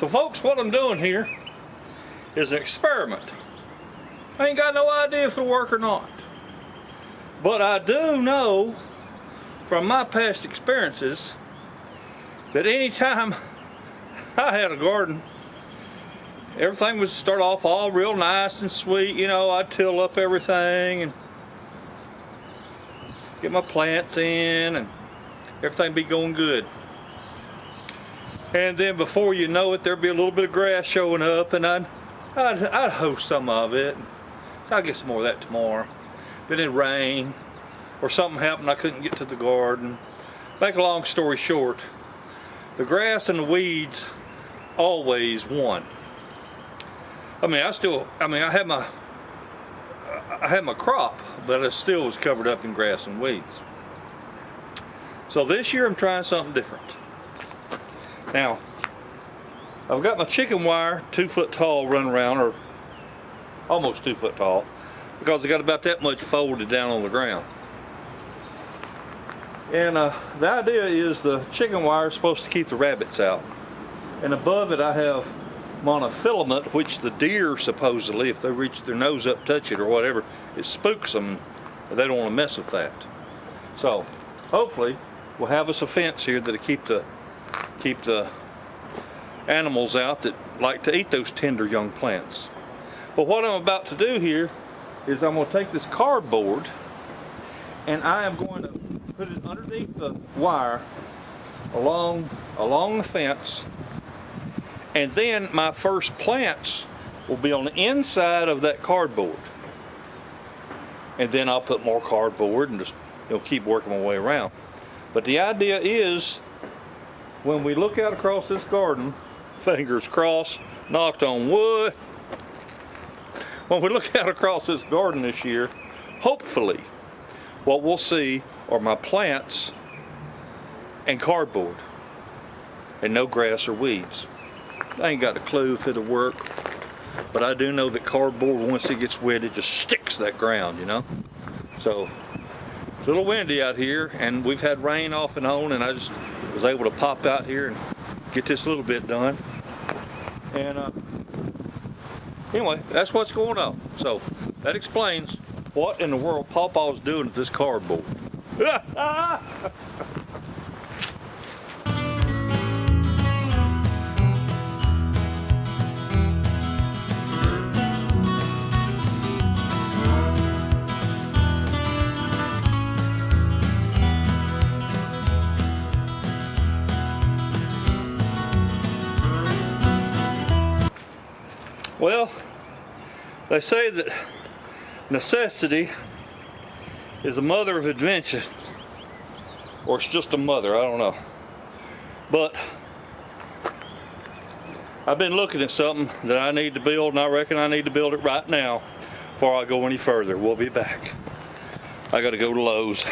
So folks, what I'm doing here is an experiment. I ain't got no idea if it'll work or not. But I do know from my past experiences that anytime I had a garden, everything would start off all real nice and sweet. You know, I'd till up everything and get my plants in and everything be going good. And then before you know it, there'd be a little bit of grass showing up, and I'd hoe some of it. So I'll get some more of that tomorrow. Then it'd rain, or something happened I couldn't get to the garden. Make a long story short, the grass and the weeds always won. I had my crop, but it still was covered up in grass and weeds. So this year I'm trying something different. Now, I've got my chicken wire 2 foot tall run around, or almost 2 foot tall, because I got about that much folded down on the ground. And the idea is the chicken wire is supposed to keep the rabbits out. And above it I have monofilament, which the deer supposedly, if they reach their nose up, touch it or whatever, it spooks them. They don't want to mess with that. So hopefully we'll have us a fence here that'll keep the animals out that like to eat those tender young plants. But what I'm about to do here is I'm going to take this cardboard and I am going to put it underneath the wire along the fence, and then my first plants will be on the inside of that cardboard, and then I'll put more cardboard and just keep working my way around. But the idea is, when we look out across this garden, fingers crossed, knocked on wood, when we look out across this garden this year, hopefully what we'll see are my plants and cardboard and no grass or weeds. I ain't got a clue if it'll work, but I do know that cardboard, once it gets wet, it just sticks to that ground, you know. So it's a little windy out here, and we've had rain off and on, and I just was able to pop out here and get this little bit done. And anyway, that's what's going on. So that explains what in the world PawPaw is doing with this cardboard. Well, they say that necessity is the mother of invention, or it's just a mother, I don't know. But I've been looking at something that I need to build, and I reckon I need to build it right now before I go any further. We'll be back. I gotta go to Lowe's.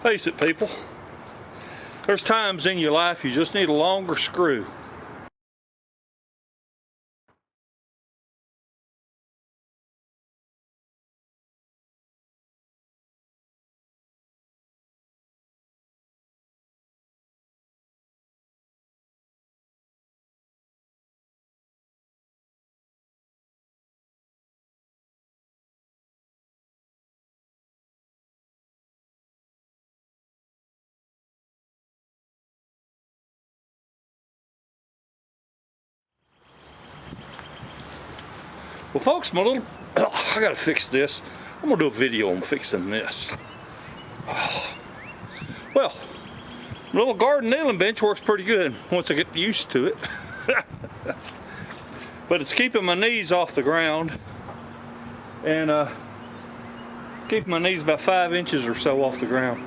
Face it, people, there's times in your life you just need a longer screw. Well, folks, I gotta fix this. I'm gonna do a video on fixing this. Well, my little garden kneeling bench works pretty good once I get used to it. But it's keeping my knees off the ground, and keeping my knees about 5 inches or so off the ground.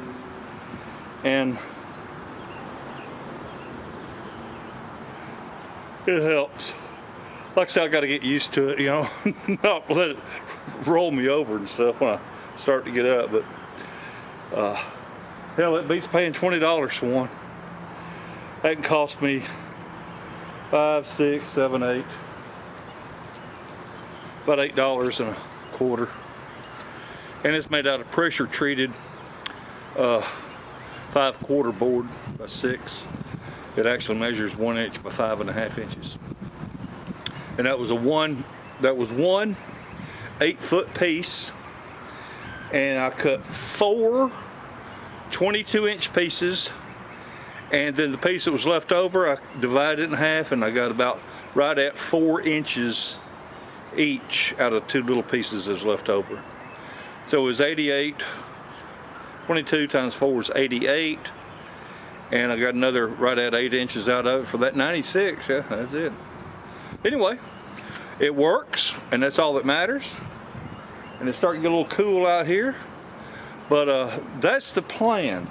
And it helps. Like I said, I got to get used to it, you know, not let it roll me over and stuff when I start to get up. But hell, it beats paying $20 for one. That can cost me 5, 6, 7, 8, about $8.25. And it's made out of pressure treated 5/4 board by 6. It actually measures 1 inch by 5.5 inches. And that was one 8-foot piece, and I cut 4 22-inch pieces, and then the piece that was left over I divided it in half, and I got about right at 4 inches each out of 2 little pieces that was left over. So it was 88. 22 times 4 is 88, and I got another right at 8 inches out of it for that 96. Yeah, that's it. Anyway, it works, and that's all that matters. And it's starting to get a little cool out here, but that's the plan.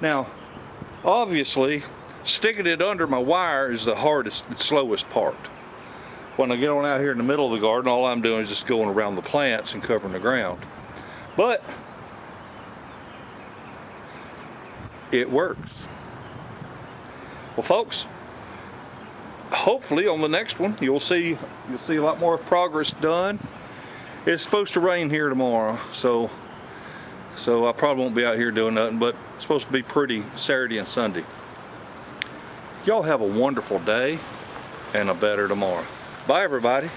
Now, obviously, sticking it under my wire is the hardest and slowest part. When I get on out here in the middle of the garden, all I'm doing is just going around the plants and covering the ground. But it works. Well, folks, hopefully on the next one you'll see a lot more progress done. It's supposed to rain here tomorrow, so I probably won't be out here doing nothing, but it's supposed to be pretty Saturday and Sunday. Y'all have a wonderful day and a better tomorrow. Bye, everybody.